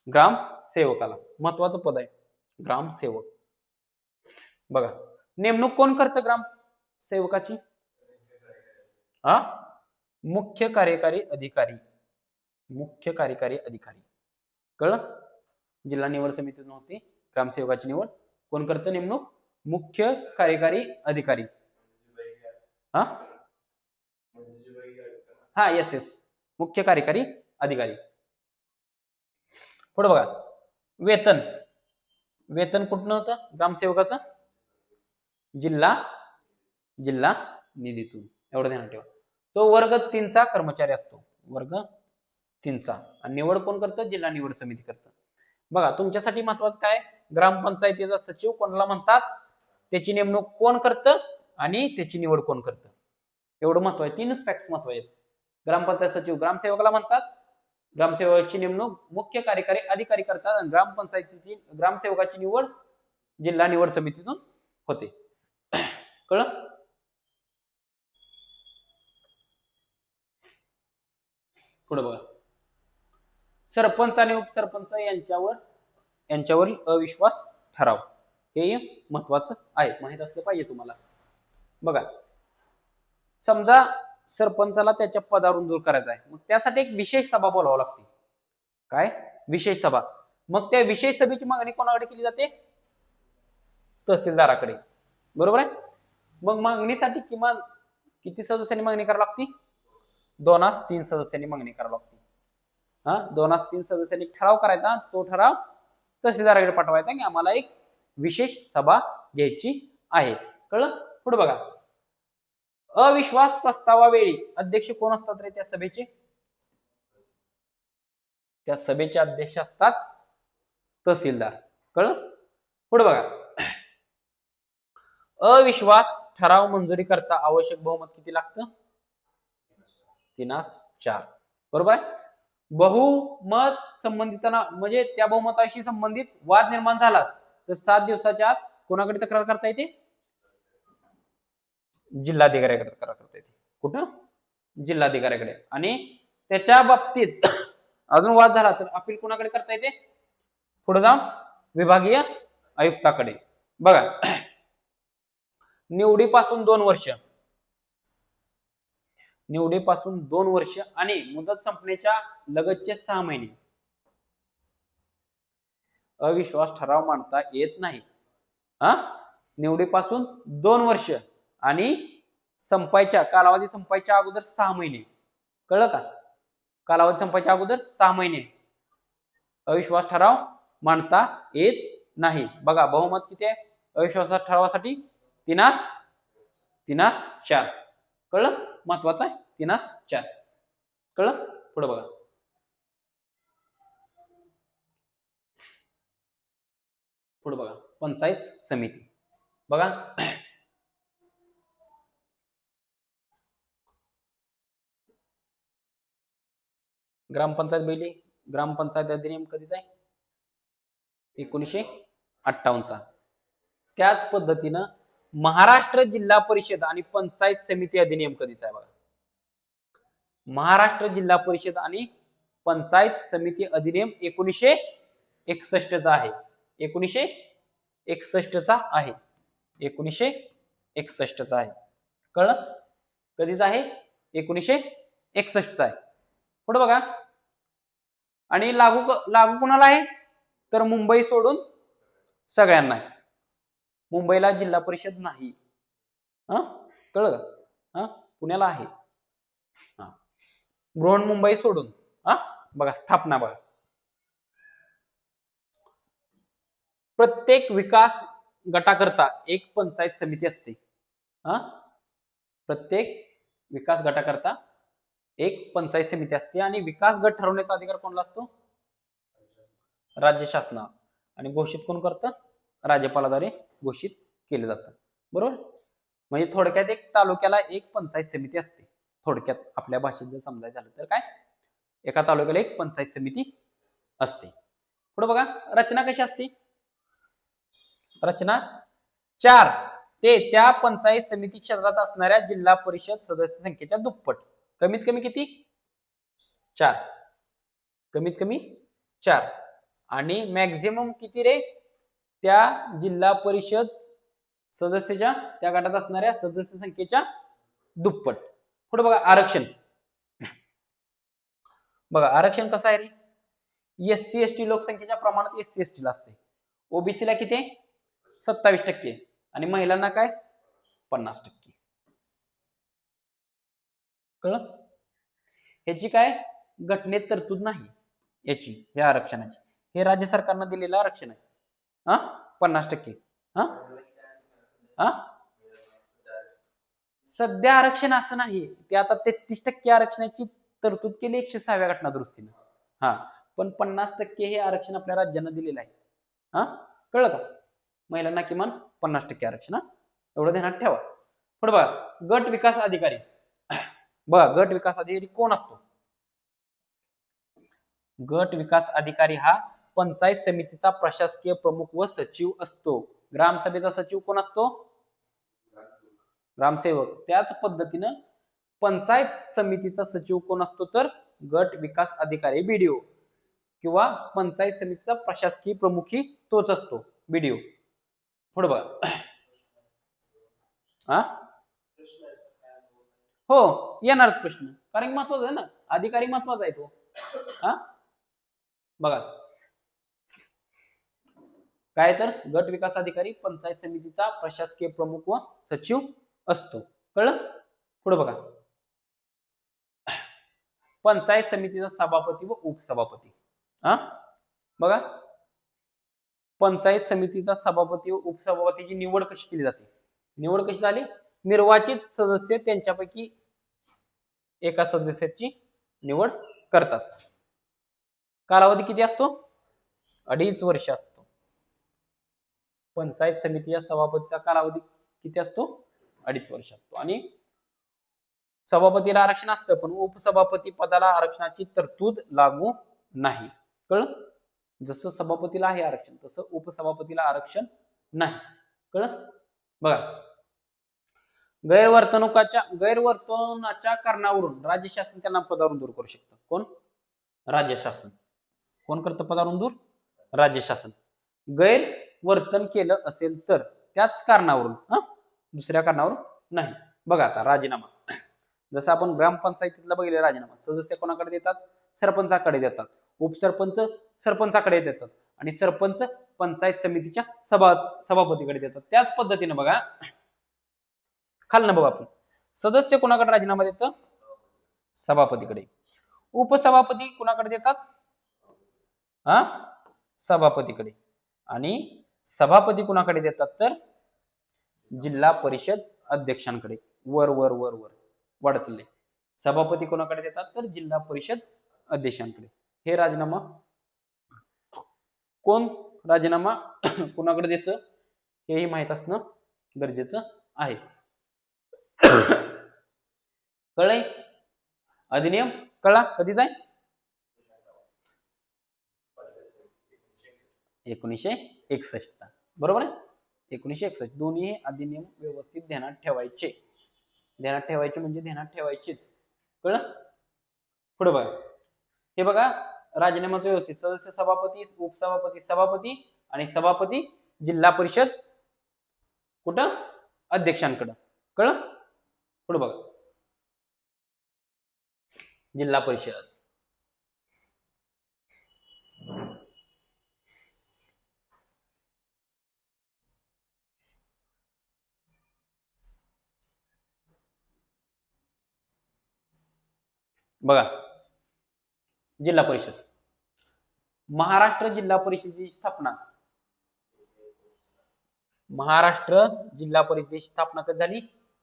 ग्रामसेवकाला. महत्वाचं पद आहे ग्रामसेवक. बघा, नेमणूक कोण करतं ग्रामसेवकाची? मुख्य कार्यकारी अधिकारी. कळलं? जिल्हा निवड समितीतून होती ग्रामसेवकाची निवड. कोण करतं नेमणूक? मुख्य कार्यकारी अधिकारी. येस, मुख्य कार्यकारी अधिकारी. पुढे बघा, वेतन कुठनं होतं ग्रामसेवकाचं? जिल्हा निधीतून. एवढं ध्यान ठेवा. तो वर्ग 3चा कर्मचारी असतो. वर्ग 3चा. आणि निवड कोण करतं? जिल्हा निवड समिती करतं. बघा, तुमच्यासाठी महत्वाचं काय? ग्रामपंचायतीचा सचिव कोणाला म्हणतात? त्याची नेमणूक कोण करतं आणि त्याची निवड कोण करतं, एवढं महत्व आहे. तीनच फॅक्ट्स महत्वाचे आहेत. ग्रामपंचायत सचिव ग्रामसेवकाला म्हणतात, ग्रामसेवकाची नेमणूक मुख्य कार्यकारी अधिकारी करतात, आणि ग्रामपंचायतीची ग्रामसेवकाची निवड जिल्हा निवड समितीतून होते. कळलं? पुढे बघा, सरपंच आणि उपसरपंच यांच्यावरील अविश्वास ठराव, हे महत्वाचं आहे, माहित असलं पाहिजे तुम्हाला. बघा, समजा सरपंचाला त्याच्या पदावरून दूर करायचा आहे, मग त्यासाठी एक विशेष सभा बोलावं लागते. काय? विशेष सभा. मग त्या विशेष सभेची मागणी कोणाकडे केली जाते? तहसीलदाराकडे. बरोबर आहे. मग मागणीसाठी किमान किती सदस्यांनी मागणी करावी लागते? 2-3 सदस्यांनी मागणी करावी लागते. 2-3 सदस्यांनी ठराव करायचा, तो ठराव तहसीलदाराकडे पाठवायचा की आम्हाला एक विशेष सभा घ्यायची आहे. कळलं? पुढे बघा, अविश्वास प्रस्तावावेळी अध्यक्ष कोण असतात रे त्या सभेचे? त्या सभेचे अध्यक्ष असतात तहसीलदार. कळलं? पुढे बघा, अविश्वास ठराव मंजुरी करता आवश्यक बहुमत किती लागतं? 3/4. बरोबर आहे. बहुमत संबंधितांना म्हणजे त्या बहुमताशी संबंधित वाद निर्माण झाला तर 7 दिवसाच्या आत कोणाकडे तक्रार करता येते? जिल्हाधिकाऱ्याकडे तक्रार करता येते. कुठं? जिल्हाधिकाऱ्याकडे. आणि त्याच्या बाबतीत अजून वाद झाला तर अपील कोणाकडे करता येते? पुढे जाऊन विभागीय आयुक्ताकडे. बघा, निवडीपासून 2 वर्ष, निवडीपासून 2 वर्ष आणि मुदत संपण्याच्या लगतचे 6 महिने अविश्वास ठराव मांडता येत नाही. निवडीपासून 2 वर्ष आणि कालावधी संपायच्या अगोदर 6 महिने. कळलं का? कालावधी संपायच्या अगोदर 6 महिने अविश्वास ठराव मांडता येत नाही. बघा, बहुमत किती आहे अविश्वास ठरावासाठी? 3/4. कळलं? महत्वाचं आहे, 3/4. कळलं? पुढे बघा, पंचायत समिती. बघा, ग्रामपंचायत बैली, ग्रामपंचायत अधिनियम कधीचा आहे? 1958चा. त्याच पद्धतीनं महाराष्ट्र जिल्हा परिषद आणि पंचायत समिती अधिनियम कधीचा आहे? बघा, महाराष्ट्र जिल्हा परिषद आणि पंचायत समिती अधिनियम 1961चा आहे. 1961चा आहे. 1961चा आहे. कळलं? कधीचा आहे? 1961चा आहे. पुढे बघा, आणि लागू कोणाला आहे? तर मुंबई सोडून सगळ्यांना आहे. मुंबईला जिल्हा परिषद नाही. कळलं का? पुण्याला आहे. बृहन्मुंबई सोडून. बघा, स्थापना बघा, प्रत्येक विकास गटाकरता एक पंचायत समिती असते. प्रत्येक विकास गटाकरता एक पंचायत समिती असते आणि विकास गट ठरवण्याचा अधिकार कोणाला असतो? राज्य शासना. आणि घोषित कोण करतं? राज्यपालाद्वारे घोषित केलं जातं. बरोबर? म्हणजे थोडक्यात एक तालुक्याला एक पंचायत समिती असते. थोडक्यात आपल्या भाषेत जर समजायचं झालं तर काय, एका तालुक्याला एक पंचायत समिती असते. पुढे बघा, रचना कशी असते? रचना 4 ते त्या पंचायत समिती क्षेत्रात असणाऱ्या जिल्हा परिषद सदस्य संख्येच्या दुप्पट. कमीत कमी किती? 4. कमीत कमी 4. आणि मॅक्झिमम किती रे? त्या जिल्हा परिषद सदस्याच्या, त्या गटात असणाऱ्या सदस्य संख्येच्या दुप्पट. पुढे बघा, आरक्षण. बघा, आरक्षण कसं आहे रे? SC ST लोकसंख्येच्या प्रमाणात SC ST ला असते. ओबीसी ला किती? 27%. आणि महिलांना काय? 50%. कळलं? ह्याची काय घटनेत तरतूद नाही याची, या आरक्षणाची. हे राज्य सरकारनं दिलेलं आरक्षण आहे. 50%. सध्या आरक्षण असं नाही, ते आता 33% आरक्षणाची तरतूद केली 106व्या घटना दुरुस्तीनं. पण 50% हे आरक्षण आपल्या राज्यानं दिलेलं आहे. कळलं का? महिलांना किमान 50% आरक्षण. एवढं ध्यानात ठेवा. पुढे बघा, गट विकास अधिकारी. बघा, गट विकास अधिकारी कोण असतो? गट विकास अधिकारी हा पंचायत समितीचा प्रशासकीय प्रमुख व सचिव असतो. ग्रामसभेचा सचिव कोण असतो? ग्रामसेवक. त्याच पद्धतीनं पंचायत समितीचा सचिव कोण असतो? तर गट विकास अधिकारी, बीडीओ. किंवा पंचायत समितीचा प्रशासकीय प्रमुख ही तोच असतो, बीडीओ. पुढे बघा. हा, हो, येणारच प्रश्न, कारण महत्वाचा आहे ना, अधिकारी महत्वाचा आहे तो. हा, बघा काय तर गट विकास अधिकारी पंचायत समितीचा प्रशासकीय प्रमुख व सचिव असतो. कळलं? पुढे बघा, पंचायत समितीचा सभापती व उपसभापती. हा, बघा, पंचायत समितीचा सभापती व उपसभापतीची निवड कशी केली जाते? निवड कशी झाली? निर्वाचित सदस्य त्यांच्यापैकी एका सदस्याची निवड करतात. कालावधी किती असतो? 2.5 वर्ष असतो. पंचायत समितीच्या सभापतीचा कालावधी किती असतो? 2.5 वर्ष असतो. आणि सभापतीला आरक्षण असतं, पण उपसभापती पदाला आरक्षणाची तरतूद लागू नाही. कळलं? जसं सभापतीला आहे आरक्षण, तसं उपसभापतीला आरक्षण नाही. कळलं? बघा, गैरवर्तनाच्या कारणावरून राज्य शासन त्यांना पदावरून दूर करू शकतं. कोण? राज्य शासन. कोण करतं पदावरून दूर? राज्य शासन. गैरवर्तन केलं असेल तर त्याच कारणावरून, दुसऱ्या कारणावरून नाही. बघा आता राजीनामा. जसं आपण ग्रामपंचायतीतला बघितलं, राजीनामा सदस्य कोणाकडे देतात? सरपंचाकडे देतात. उपसरपंच सरपंचाकडे देतात आणि सरपंच पंचायत समितीच्या सभापतीकडे देतात. त्याच पद्धतीने बघा खालनं बघा, आपण सदस्य कोणाकडे राजीनामा देतात? सभापतीकडे. उपसभापती कोणाकडे देतात? सभापतीकडे. आणि सभापती कोणाकडे देतात? तर जिल्हा परिषद अध्यक्षांकडे. वर वर वर वर वाढत चालले. सभापती कोणाकडे देतात? तर जिल्हा परिषद अध्यक्षांकडे. हे राजीनामा कोण राजीनामा कोणाकडे देतं हेही माहित असणं गरजेचं आहे. कळलंय? अधिनियम कळला कधीच आहे? 1961 चा. बरोबर आहे? 1961. दोन्ही अधिनियम व्यवस्थित ध्यानात ठेवायचे. ध्यानात ठेवायचे म्हणजे ध्यानात ठेवायचेच. कळलं? पुढे बघा, हे बघा राजीनामाचं व्यवस्थित. सदस्य सभापती, उपसभापती सभापती आणि सभापती जिल्हा परिषद कुठं? अध्यक्षांकडं. कळलं? पुढे बघा, जिल्हा परिषद. बघा, जिल्हा परिषद. महाराष्ट्र जिल्हा परिषदेची स्थापना. महाराष्ट्र जिल्हा परिषदेची स्थापना कधी झाली?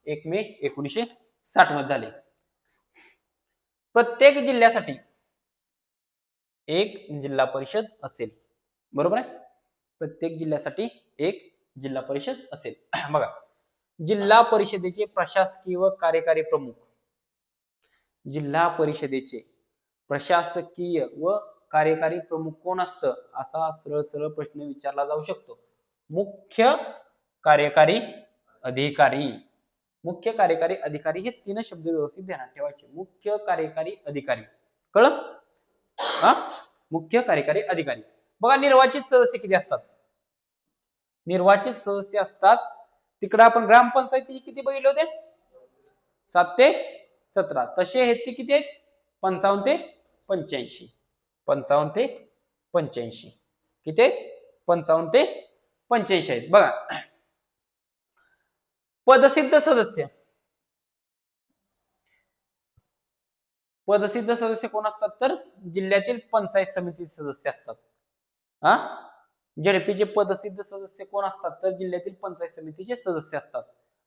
1 मे 1960 मध्ये झाली. प्रत्येक जिल्ह्यासाठी एक जिल्हा परिषद असेल. बरोबर आहे? प्रत्येक जिल्ह्यासाठी एक जिल्हा परिषद असेल. बघा, जिल्हा परिषदेचे प्रशासकीय व कार्यकारी प्रमुख. जिल्हा परिषदेचे प्रशासकीय व कार्यकारी प्रमुख कोण असतं? असा सरळ सरळ प्रश्न विचारला जाऊ शकतो. मुख्य कार्यकारी अधिकारी. मुख्य कार्यकारी अधिकारी हे 3 शब्द व्यवस्थित ध्यानात ठेवायचे. मुख्य कार्यकारी अधिकारी. कळलं? मुख्य कार्यकारी अधिकारी. बघा, निर्वाचित सदस्य किती असतात? निर्वाचित सदस्य असतात. तिकडे आपण ग्रामपंचायतीचे किती बघितले होते? 7 ते 17. तसे हे किती आहेत? 55 ते 85. 55 ते 85. किती आहेत? 55 ते 85 आहेत. बघा, पदसिद्ध सदस्य. पदसिद्ध सदस्य कोण असतात? तर जिल्ह्यातील पंचायत समिती सदस्य असतात. झेडपीचे पदसिद्ध सदस्य कोण असतात? तर जिल्ह्यातील पंचायत समितीचे सदस्य असतात.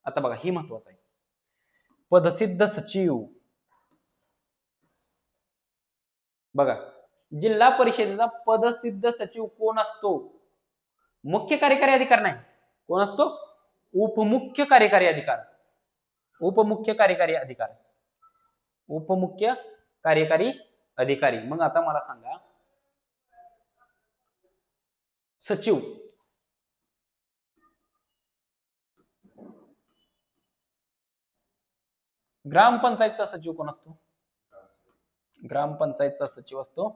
आता बघा, ही महत्वाचं आहे. पदसिद्ध सचिव. बघा, जिल्हा परिषदेचा पदसिद्ध सचिव कोण असतो? मुख्य कार्यकारी अधिकारी नाही. कोण असतो? उपमुख्य कार्यकारी अधिकारी. उपमुख्य कार्यकारी अधिकारी, उपमुख्य कार्यकारी अधिकारी. मग आता मला सांगा सचिव, ग्रामपंचायतचा सचिव कोण असतो? ग्रामपंचायतचा सचिव असतो,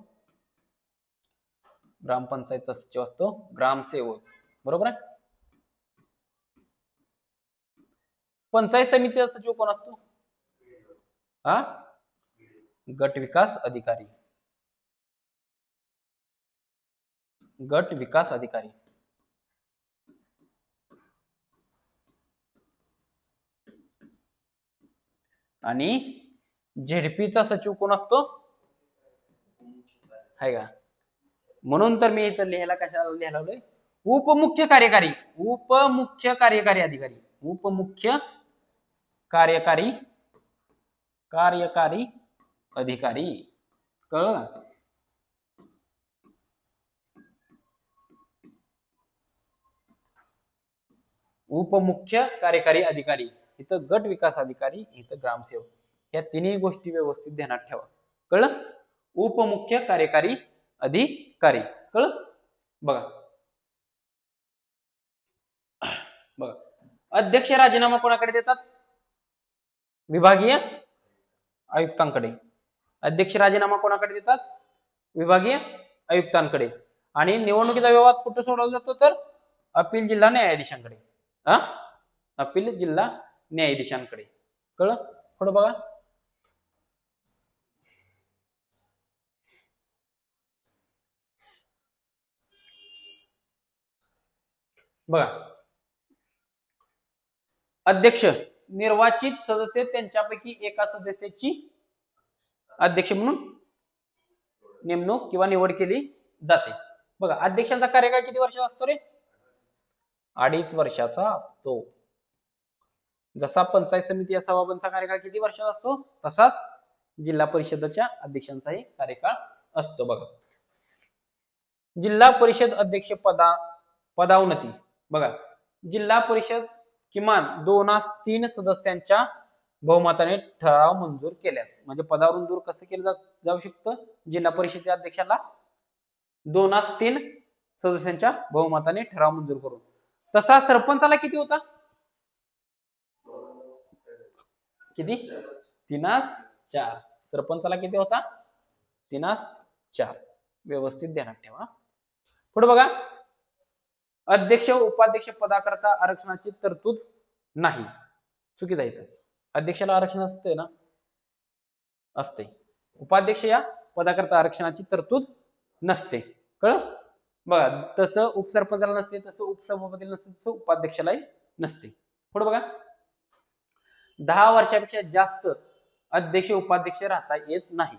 ग्रामपंचायतचा सचिव असतो ग्रामसेवक. बरोबर आहे. पंचायत समितीचा सचिव कोण असतो? हा, गट विकास अधिकारी, गट विकास अधिकारी. आणि झेडपीचा सचिव कोण असतो? आहे का? म्हणून तर मी इथं लिहायला कशाला लिहायला लावलंय? उपमुख्य कार्यकारी, उपमुख्य कार्यकारी अधिकारी, उपमुख्य कार्यकारी कार्यकारी अधिकारी. कळलं? उपमुख्य कार्यकारी अधिकारी, इथं गट विकास अधिकारी, इथं ग्रामसेवक. या तिन्ही गोष्टी व्यवस्थित ध्यानात ठेवा. कळलं? उपमुख्य कार्यकारी अधिकारी. कळलं? बघा बघा, अध्यक्ष राजीनामा कोणाकडे देतात? विभागीय आयुक्तांकडे. अध्यक्ष राजीनामा कोणाकडे देतात? विभागीय आयुक्तांकडे. आणि निवडणुकीचा विवाद कुठे सोडवला जातो? तर अपील जिल्हा न्यायाधीशांकडे. अपील जिल्हा न्यायाधीशांकडे. कळलं? पुढे बघा, बघा अध्यक्ष निर्वाचित सदस्य त्यांच्यापैकी एका सदस्याची अध्यक्ष म्हणून नेमणूक किंवा निवड केली जाते. बघा, अध्यक्षांचा कार्यकाळ किती वर्षाचा असतो रे? 2.5 वर्षाचा असतो. जसा पंचायत समिती या सभापतींचा कार्यकाळ किती वर्षाचा असतो, तसाच जिल्हा परिषदेच्या अध्यक्षांचाही कार्यकाळ असतो. बघा, जिल्हा परिषद अध्यक्ष पदावनती. बघा, जिल्हा परिषद किमान 2/3 सदस्यांच्या बहुमताने ठराव मंजूर केल्यास, म्हणजे पदावरून दूर कसं केलं जाऊ शकतं? जिल्हा परिषदेच्या अध्यक्षाला 2/3 सदस्यांच्या बहुमताने ठराव मंजूर करून. तसा सरपंचाला किती होता? किती? 3/4. सरपंचाला किती होता? 3/4. व्यवस्थित ध्यानात ठेवा. पुढे बघा, अध्यक्ष उपाध्यक्ष पदाकरता आरक्षणाची तरतूद नाही. चुकीचं आहे. इथं अध्यक्षाला आरक्षण असते ना? असते. उपाध्यक्ष या पदाकरता आरक्षणाची तरतूद नसते. कळलं? बघा, तसं उपसरपंचाला नसते, तसं उपसभापतीला नसते, तसं उपाध्यक्षालाही नसते. पुढे बघा, 10 वर्षापेक्षा जास्त अध्यक्ष उपाध्यक्ष राहता येत नाही.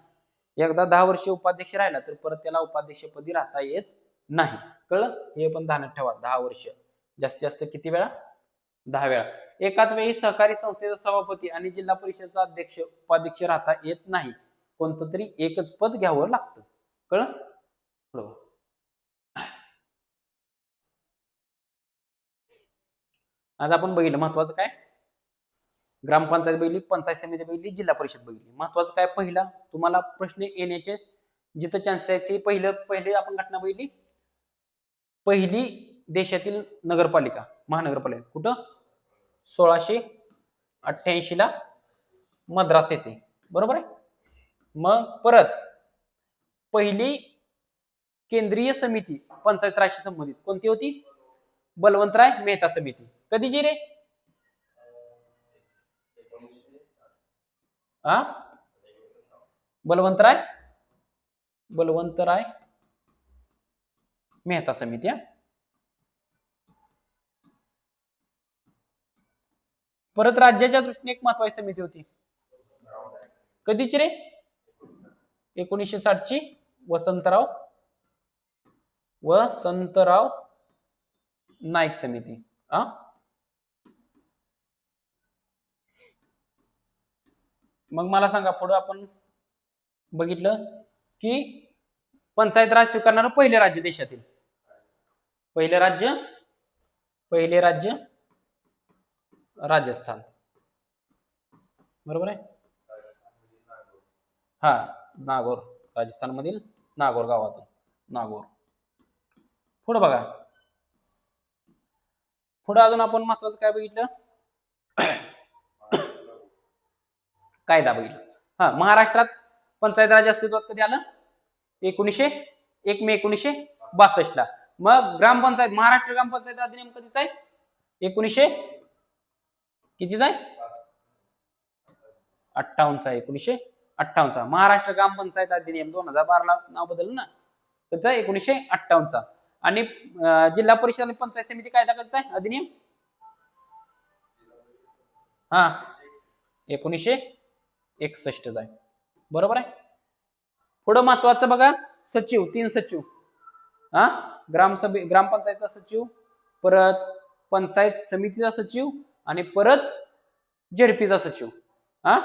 एकदा 10 वर्ष उपाध्यक्ष राहिला तर परत त्याला उपाध्यक्षपदी राहता येत नाही. कळलं? हे पण ध्यानात ठेवा. 10 वर्ष, जास्तीत जास्त किती वेळा? 10 वेळा. एकाच वेळी सहकारी संस्थेचा सभापती आणि जिल्हा परिषदेचा अध्यक्ष उपाध्यक्ष राहता येत नाही. कोणतं तरी एकच पद घ्यावं लागतं. कळलं? आज आपण बघितलं महत्वाचं काय? ग्रामपंचायत बघितली, पंचायत समिती बघितली, जिल्हा परिषद बघितली. महत्वाचं काय? पहिला तुम्हाला प्रश्न येण्याचे जिथं चान्सेस आहेत ते पहिले आपण घटना बघितली. पहिली देशातील नगरपालिका, महानगरपालिका कुठं? 1688 ला मद्रास येते. बरोबर आहे. मग परत पहिली केंद्रीय समिती पंचायत राजशी संबंधित कोणती होती? बलवंतराय मेहता समिती. कधीची रे? बलवंतराय मेहता समिती. परत राज्याच्या दृष्टीने एक महत्वाची समिती होती. कधीची रे? 1960 ची वसंतराव नाईक समिती. मग मला सांगा, पुढे आपण बघितलं की पंचायत राज स्वीकारणारं पहिले राज्य देशातील, पहिले राज्य राजस्थान. बरोबर आहे. हा, नागौर, राजस्थान मधील नागौर गावातून. नागौर. पुढे बघा, पुढे अजून आपण महत्वाचं काय बघितलं, कायदा बघितलं. हा, महाराष्ट्रात पंचायत राज अस्तित्वात कधी आलं? 1 मे 1962 ला. मग ग्रामपंचायत, महाराष्ट्र ग्रामपंचायत अधिनियम कधीचा आहे? 1900 कितीचा आहे? 58चा आहे. 1958चा महाराष्ट्र ग्रामपंचायत अधिनियम. 2012 ला नाव बदललं ना, तर 1958चा. आणि जिल्हा परिषद आणि पंचायत समिती कायदा कधीचा आहे अधिनियम? हा, 1961चा आहे. बरोबर आहे. पुढं महत्वाचं बघा, सचिव, 3 सचिव. हा, ग्रामपंचायतचा सचिव, परत पंचायत समितीचा सचिव, आणि परत जेडपीचा सचिव. हा,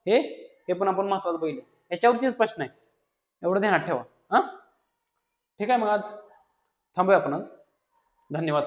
हे पण आपण महत्वाचं बघितलं. याच्यावरतीच प्रश्न आहे, एवढं ध्यानात ठेवा. हा, ठीक आहे. मग आज थांबूया आपण आज. धन्यवाद.